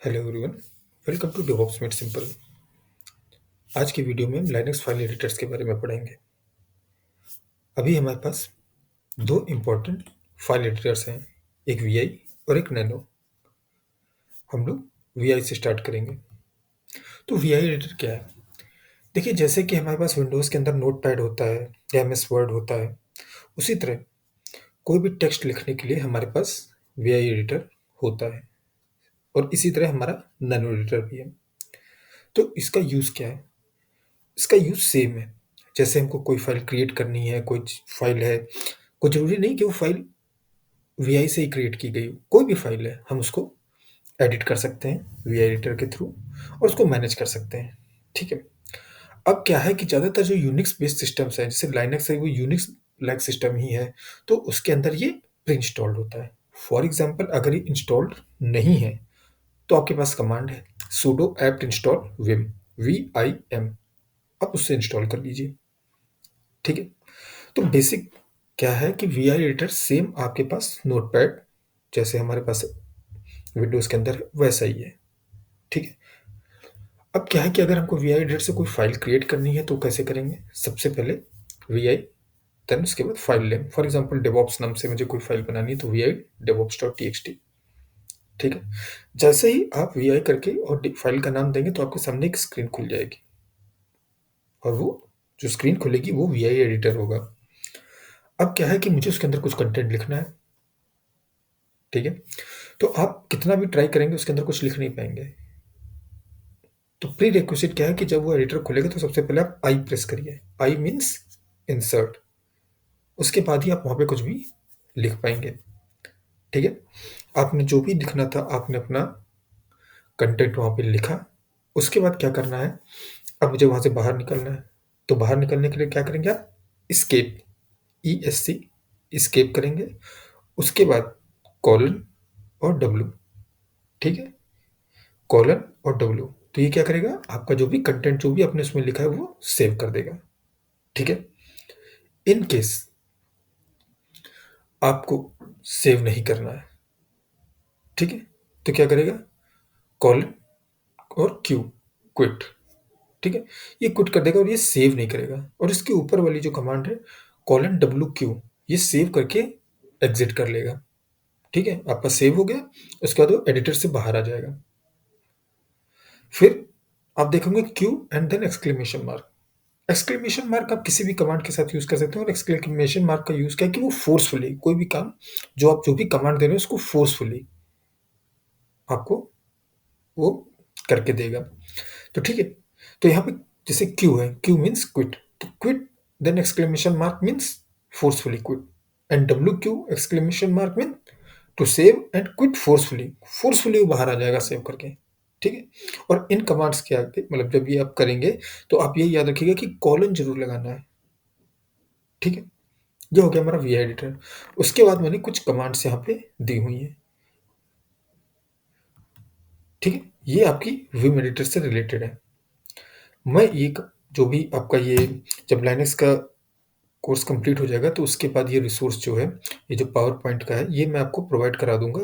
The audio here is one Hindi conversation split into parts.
Hello everyone, welcome to DevOps made simple. आज की वीडियो में हम लाइनक्स फाइल एडिटर्स के बारे में पढ़ेंगे। अभी हमारे पास दो इम्पोर्टेंट फाइल एडिटर्स हैं, एक वीआई और एक नैनो। हम लोग वीआई से स्टार्ट करेंगे। तो वीआई एडिटर क्या है? देखिए, जैसे कि हमारे पास विंडोज़ के अंदर नोटपैड होता है या एमएस वर्ड होता है, उसी तरह कोई भी टेक्स्ट लिखने के लिए हमारे पास वीआई एडिटर होता है, और इसी तरह हमारा नैनो एडिटर भी है। तो इसका यूज़ क्या है? इसका यूज़ सेम है। जैसे हमको कोई फ़ाइल क्रिएट करनी है, कोई फ़ाइल है, कोई ज़रूरी नहीं कि वो फ़ाइल वीआई से ही क्रिएट की गई हो, कोई भी फ़ाइल है, हम उसको एडिट कर सकते हैं वीआई एडिटर के थ्रू और उसको मैनेज कर सकते हैं, ठीक है? अब क्या है कि ज़्यादातर जो यूनिक्स बेस्ड सिस्टम्स हैं, जैसे लाइनक्स है, वो यूनिक्स लाइक सिस्टम ही है, तो उसके अंदर ये प्री इंस्टॉल्ड होता है। फॉर एग्ज़ाम्पल, अगर ये इंस्टॉल्ड नहीं है, तो आपके पास कमांड है sudo apt install vim, VIM। आप उससे इंस्टॉल कर लीजिए, ठीक है? तो बेसिक क्या है कि वीआई एडिटर सेम आपके पास नोटपैड जैसे हमारे पास विंडोज़ के अंदर वैसा ही है, ठीक है? अब क्या है कि अगर हमको वीआई एडिटर से कोई फ़ाइल क्रिएट करनी है तो कैसे करेंगे? सबसे पहले वीआई, देन उसके बाद file name. For example DevOps नाम से मुझे कोई फ़ाइल बनानी है तो वीआई devops.txt, ठीक है? जैसे ही आप वीआई करके और फ़ाइल का नाम देंगे तो आपके सामने एक स्क्रीन खुल जाएगी, और वो जो स्क्रीन खुलेगी वो वीआई एडिटर होगा। अब क्या है कि मुझे उसके अंदर कुछ कंटेंट लिखना है, ठीक है? तो आप कितना भी ट्राई करेंगे उसके अंदर कुछ लिख नहीं पाएँगे। तो प्री रिक्विजिट क्या है कि जब वो एडिटर खुलेगा तो सबसे पहले आप आई प्रेस करिए। I means insert. उसके बाद ही आप वहाँ पे कुछ भी लिख पाएँगे, ठीक है? आपने जो भी लिखना था, आपने अपना कंटेंट वहाँ पे लिखा। उसके बाद क्या करना है, अब मुझे वहाँ से बाहर निकलना है। तो बाहर निकलने के लिए क्या करेंगे आप? एस्केप, ESC, एस्केप करेंगे। उसके बाद कोलन और डब्ल्यू, ठीक है? कोलन और डब्ल्यू। तो ये क्या करेगा? आपका जो भी कंटेंट जो भी आपने उसमें लिखा है वो सेव कर देगा, ठीक है? इन केस आपको सेव नहीं करना है, ठीक है? तो क्या करेगा? कॉलन और क्यू, क्विट, ठीक है? ये क्विट कर देगा और ये सेव नहीं करेगा। और इसके ऊपर वाली जो कमांड है कॉलन WQ, ये सेव करके एग्जिट कर लेगा, ठीक है? आपका सेव हो गया। उसके बाद वो एडिटर से बाहर आ जाएगा। फिर आप देखोगे Q and then exclamation mark. Exclamation mark आप किसी भी कमांड के साथ यूज़ कर सकते हो, और एक्सक्लेमेशन मार्क का यूज़ क्या है कि वो फोर्सफुली कोई भी काम, जो आप जो भी कमांड दे रहे हो उसको फोर्सफुली आपको वो करके देगा। तो ठीक है, तो यहाँ पे जैसे क्यू है, क्यू मीन्स क्विट, तो quit then exclamation mark means forcefully quit, and WQ exclamation mark mean to save and quit forcefully. Forcefully वो बाहर आ जाएगा सेव करके, ठीक है? और इन कमांड्स के आगे मतलब जब ये आप करेंगे तो आप ये याद रखिएगा कि कॉलन जरूर लगाना है, ठीक है? ये हो गया हमारा वी एडिटर। उसके बाद मैंने कुछ कमांड्स यहाँ पे दी हुई हैं, ठीक है? ये आपकी विम एडिटर से रिलेटेड है। मैं एक जो भी आपका ये जब लाइनक्स का कोर्स कंप्लीट हो जाएगा तो उसके बाद ये रिसोर्स जो है, ये जो पावर पॉइंट का है, ये मैं आपको प्रोवाइड करा दूंगा।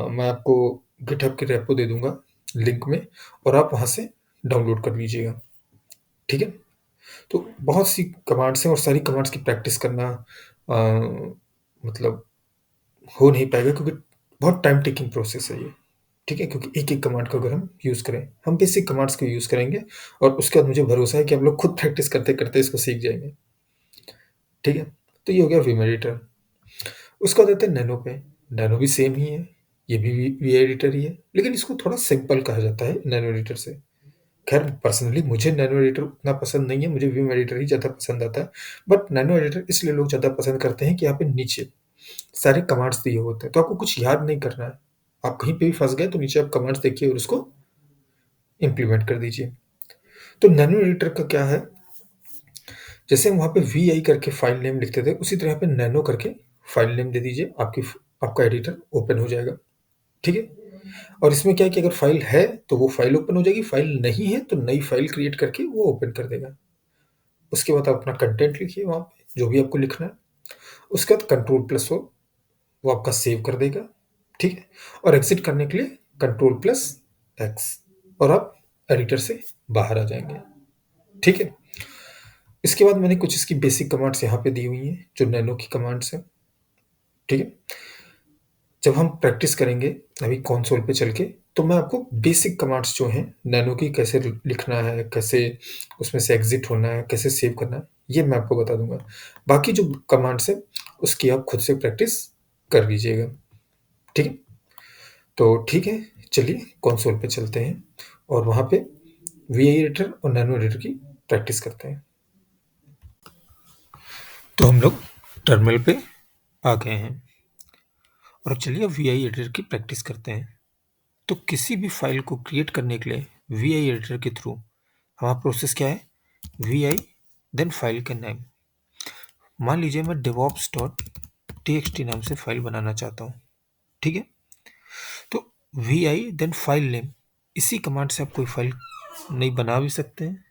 मैं आपको गिटहब के रेपो दे दूंगा लिंक में, और आप वहाँ से डाउनलोड कर लीजिएगा, ठीक है? तो बहुत सी कमांड्स हैं और सारी कमांड्स की प्रैक्टिस करना मतलब हो नहीं पाएगा, क्योंकि बहुत टाइम टेकिंग प्रोसेस है ये, ठीक है? क्योंकि एक एक कमांड को अगर हम यूज़ करें, हम बेसिक कमांड्स को यूज़ करेंगे और उसके बाद मुझे भरोसा है कि आप लोग खुद प्रैक्टिस करते करते इसको सीख जाएंगे, ठीक है? तो ये हो गया विम एडिटर। उसके बाद आते हैं नैनो पे। नैनो भी सेम ही है, ये भी वी एडिटर ही है, लेकिन इसको थोड़ा सिंपल कहा जाता है नैनो एडिटर से। खैर पर्सनली मुझे नैनो एडिटर उतना पसंद नहीं है, मुझे विम एडिटर ही ज़्यादा पसंद आता है। बट नैनो एडिटर इसलिए लोग ज़्यादा पसंद करते हैं कि यहाँ पे नीचे सारे कमांड्स दिए होते हैं, तो आपको कुछ याद नहीं करना है। आप कहीं पे भी फंस गए तो नीचे आप कमांड्स देखिए और उसको इम्प्लीमेंट कर दीजिए। तो नैनो एडिटर का क्या है, जैसे हम वहाँ पे VI करके फाइल नेम लिखते थे, उसी तरह यहाँ पे नैनो करके फाइल नेम दे दीजिए, आपका एडिटर ओपन हो जाएगा, ठीक है? और इसमें क्या है कि अगर फाइल है तो वो फाइल ओपन हो जाएगी, फाइल नहीं है तो नई फाइल क्रिएट करके वो ओपन कर देगा। उसके बाद आप अपना कंटेंट लिखिए वहाँ पे, जो भी आपको लिखना है। उसके बाद कंट्रोल प्लस वो आपका सेव कर देगा, ठीक है? और एग्जिट करने के लिए कंट्रोल प्लस एक्स, और आप एडिटर से बाहर आ जाएंगे। ठीक है। इसके बाद मैंने कुछ इसकी बेसिक कमांड्स यहाँ पे दी हुई हैं जो नैनो की कमांड्स हैं। ठीक है। जब हम प्रैक्टिस करेंगे अभी कंसोल पे चल के, तो मैं आपको बेसिक कमांड्स जो हैं नैनो की, कैसे लिखना है, कैसे उसमें से एग्जिट होना है, कैसे सेव करना है, ये मैं आपको बता दूंगा। बाकी जो कमांड्स है उसकी आप खुद से प्रैक्टिस कर लीजिएगा। ठीक है। तो ठीक है, चलिए कंसोल पे चलते हैं और वहाँ पे वी एडिटर और नैनो एडिटर की प्रैक्टिस करते हैं। तो हम लोग टर्मिनल पे आ गए हैं और चलिए वी आई एडिटर की प्रैक्टिस करते हैं। तो किसी भी फाइल को क्रिएट करने के लिए वी आई एडिटर के थ्रू हमारा प्रोसेस क्या है, वी आई देन फाइल का नेम। मान लीजिए मैं DevOps dot T X T नाम से फाइल बनाना चाहता हूँ। ठीक है। तो V I then file name, इसी कमांड से आप कोई फाइल नहीं बना भी सकते हैं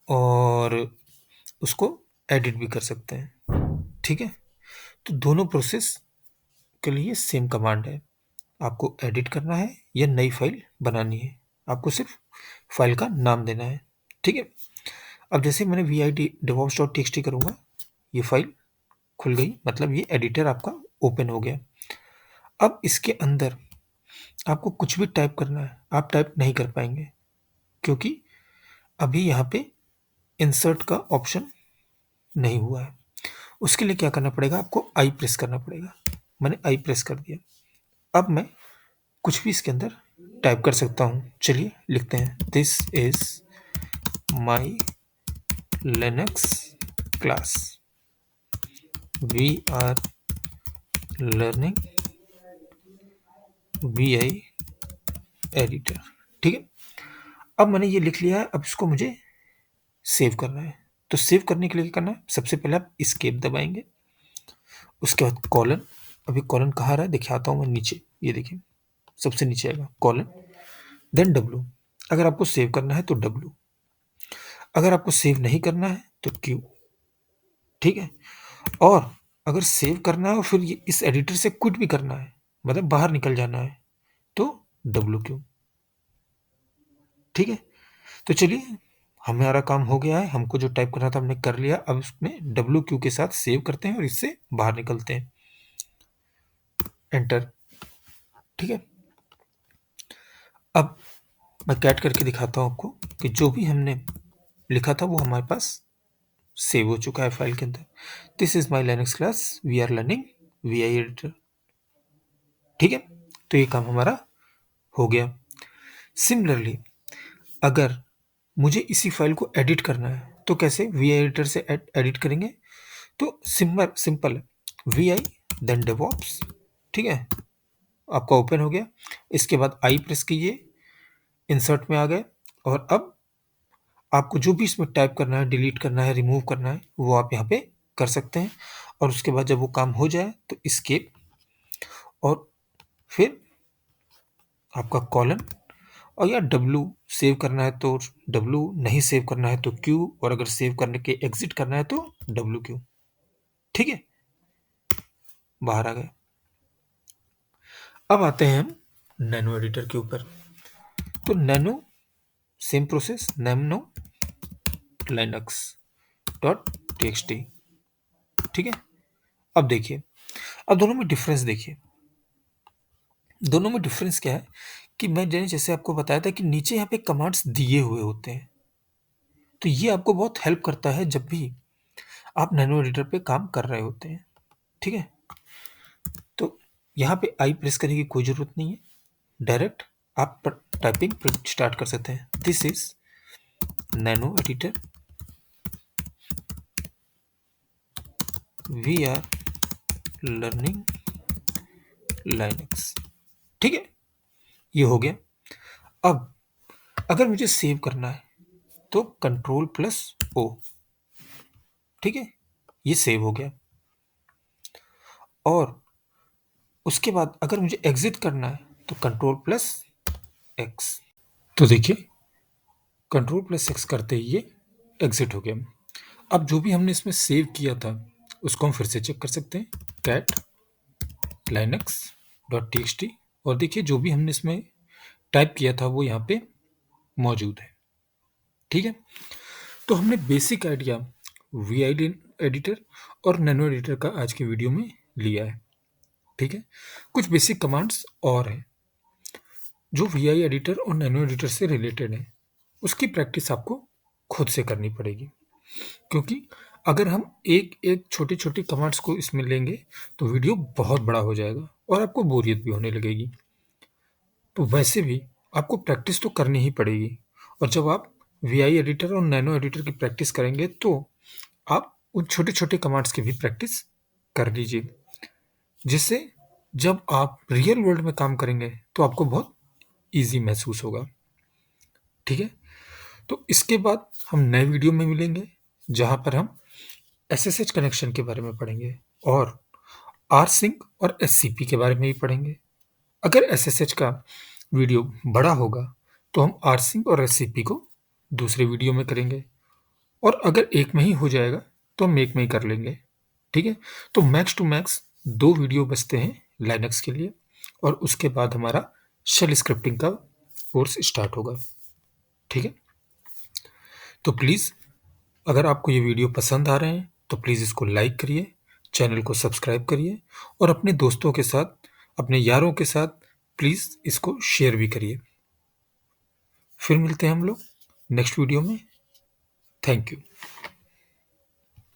और उसको एडिट भी कर सकते हैं। ठीक है। तो दोनों प्रोसेस के लिए सेम कमांड है। आपको एडिट करना है या नई फाइल बनानी है, आपको सिर्फ फाइल का नाम देना है। ठीक है। अब जैसे मैंने V I D DevOps dot T X T करूँगा, ये फाइल खुल गई, मतलब ये एडिटर आपका ओपन हो गया। अब इसके अंदर आपको कुछ भी टाइप करना है, आप टाइप नहीं कर पाएंगे क्योंकि अभी यहाँ पे इंसर्ट का ऑप्शन नहीं हुआ है। उसके लिए क्या करना पड़ेगा, आपको आई प्रेस करना पड़ेगा। मैंने आई प्रेस कर दिया। अब मैं कुछ भी इसके अंदर टाइप कर सकता हूँ। चलिए लिखते हैं, this is my Linux class, we are learning V I editor. ठीक है। अब मैंने ये लिख लिया है, अब इसको मुझे सेव करना है। तो सेव करने के लिए क्या करना है, सबसे पहले आप एस्केप दबाएंगे, उसके बाद कॉलन। अभी कॉलन कहाँ रहा है, दिखाता हूँ मैं, नीचे, ये देखिए सबसे नीचे आएगा कॉलन, देन डब्लू। अगर आपको सेव करना है तो डब्लू, अगर आपको सेव नहीं करना है तो क्यू। ठीक है। और अगर सेव करना है और फिर ये इस एडिटर से क्विट भी करना है, मतलब बाहर निकल जाना है, तो डब्लू क्यू। ठीक है। तो चलिए हमारा काम हो गया है, हमको जो टाइप करना था हमने कर लिया। अब इसमें डब्लू क्यू के साथ सेव करते हैं और इससे बाहर निकलते हैं, एंटर। ठीक है। अब मैं कैट करके दिखाता हूँ आपको कि जो भी हमने लिखा था वो हमारे पास सेव हो चुका है फाइल के अंदर। This is my Linux class, we are learning V I editor. ठीक है। तो ये काम हमारा हो गया। सिमिलरली अगर मुझे इसी फाइल को एडिट करना है तो कैसे, वी आई एडिटर से एडिट करेंगे। तो सिंपल है, वी आई देन डेवॉप्स। ठीक है। आपका ओपन हो गया। इसके बाद आई प्रेस कीजिए, इंसर्ट में आ गए, और अब आपको जो भी इसमें टाइप करना है, डिलीट करना है, रिमूव करना है, वो आप यहाँ पे कर सकते हैं। और उसके बाद जब वो काम हो जाए तो एस्केप, और फिर आपका कॉलन, और या डब्लू। सेव करना है तो डब्लू, नहीं सेव करना है तो क्यू, और अगर सेव करने के एग्जिट करना है तो डब्लू क्यू। ठीक है। बाहर आ गए। अब आते हैं हम नैनो एडिटर के ऊपर। तो nano same process, nano Linux dot T X T. ठीक है। अब देखिए, अब दोनों में डिफरेंस देखिए। दोनों में डिफरेंस क्या है कि मैं जैसे आपको बताया था कि नीचे यहाँ पे कमांड्स दिए हुए होते हैं, तो ये आपको बहुत हेल्प करता है जब भी आप नैनो एडिटर पे काम कर रहे होते हैं। ठीक है। तो यहाँ पे आई प्रेस करने की कोई ज़रूरत नहीं है, डायरेक्ट आप टाइपिंग स्टार्ट कर सकते हैं। This is nano editor, we are learning Linux. ठीक है। ये हो गया। अब अगर मुझे सेव करना है तो कंट्रोल प्लस ओ। ठीक है। ये सेव हो गया। और उसके बाद अगर मुझे एग्जिट करना है तो कंट्रोल प्लस एक्स। तो देखिए कंट्रोल प्लस एक्स करते ही ये एग्जिट हो गया। अब जो भी हमने इसमें सेव किया था उसको हम फिर से चेक कर सकते हैं, cat Linux dot T X T. और देखिए जो भी हमने इसमें टाइप किया था वो यहाँ पे मौजूद है। ठीक है, तो हमने basic idea V I editor और नैनो एडिटर का आज के वीडियो में लिया है। ठीक है, कुछ बेसिक कमांड्स और हैं जो वी आई एडिटर और नैनो एडिटर से रिलेटेड हैं। उसकी प्रैक्टिस आपको खुद से करनी पड़ेगी, क्योंकि अगर हम एक एक छोटी छोटी कमांड्स को इसमें लेंगे तो वीडियो बहुत बड़ा हो जाएगा और आपको बोरियत भी होने लगेगी। तो वैसे भी आपको प्रैक्टिस तो करनी ही पड़ेगी, और जब आप वी आई एडिटर और नैनो एडिटर की प्रैक्टिस करेंगे तो आप उन छोटे छोटे कमांड्स की भी प्रैक्टिस कर लीजिए, जिससे जब आप रियल वर्ल्ड में काम करेंगे तो आपको बहुत ईजी महसूस होगा। ठीक है, तो इसके बाद हम नए वीडियो में मिलेंगे जहाँ पर हम एसएसएच कनेक्शन के बारे में पढ़ेंगे और आर सिंक और एससीपी के बारे में भी पढ़ेंगे। अगर एसएसएच का वीडियो बड़ा होगा तो हम आर सिंक और एससीपी को दूसरे वीडियो में करेंगे, और अगर एक में ही हो जाएगा तो हम एक में ही कर लेंगे। ठीक है, तो मैक्स टू मैक्स 2 वीडियो बचते हैं लाइनक्स के लिए, और उसके बाद हमारा शेल स्क्रिप्टिंग का कोर्स स्टार्ट होगा। ठीक है, तो प्लीज़ अगर आपको ये वीडियो पसंद आ रहे हैं तो प्लीज़ इसको लाइक करिए, चैनल को सब्सक्राइब करिए, और अपने दोस्तों के साथ, अपने यारों के साथ प्लीज़ इसको शेयर भी करिए। फिर मिलते हैं हम लोग नेक्स्ट वीडियो में। Thank you.